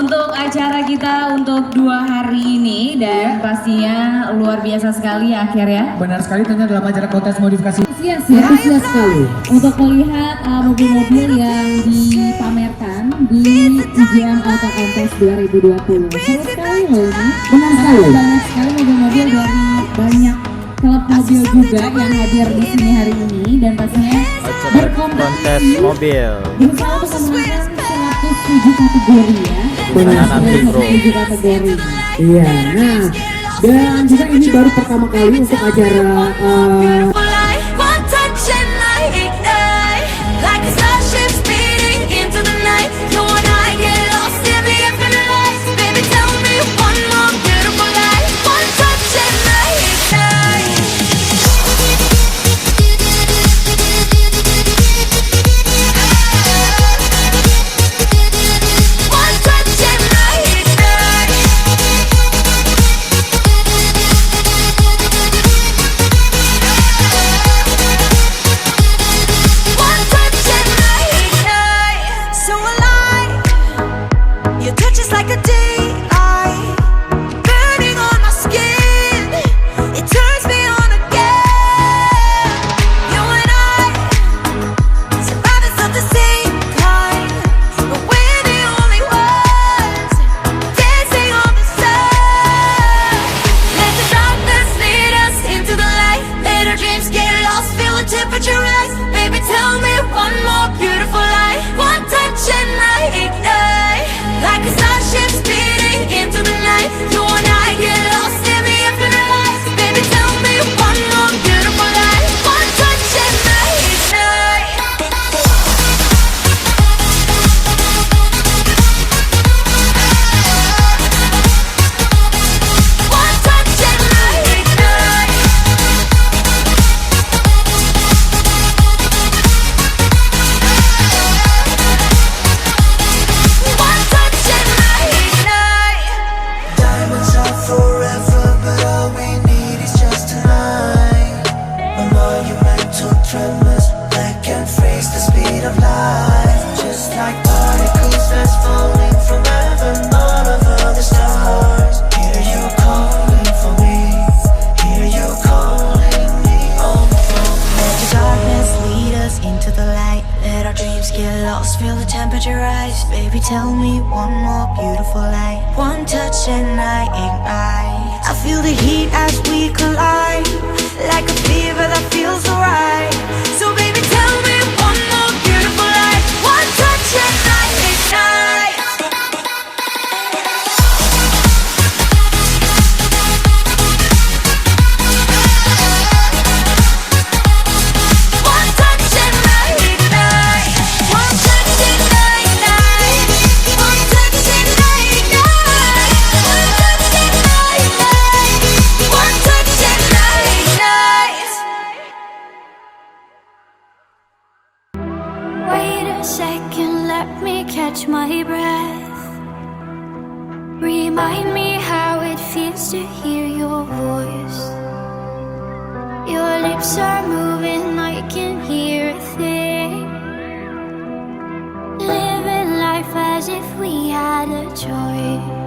untuk acara kita untuk 2 hari ini dan pastinya luar biasa sekali ya Akhir ya. Benar sekali, tentunya dalam acara kontes modifikasi. Antusias sekali untuk melihat mobil-mobil yang dipamerkan di IJM Auto Contest 2020. Seru sekali loh ini. Benar sekali. Banyak sekali mobil-mobil dari banyak klub mobil juga yang hadir di sini hari ini dan pastinya kontes mobil. Berusaha untuk memenangkan 107 kategori ya. Benar nanti bro. 107 kategori. Iya, nah dan juga ini baru pertama kali untuk acara Baby, tell me one more beautiful light. One touch and I ignite. I feel the heat as we collide, like a fever that feels so right. So baby, tell me one more beautiful light. One touch and I ignite. One touch and I ignite. One touch and I ignite. One touch and I ignite. One touch and I ignite. Wait a second, let me catch my breath. Remind me how it feels to hear your voice. Your lips are moving, I can hear a thing. Living life as if we had a choice.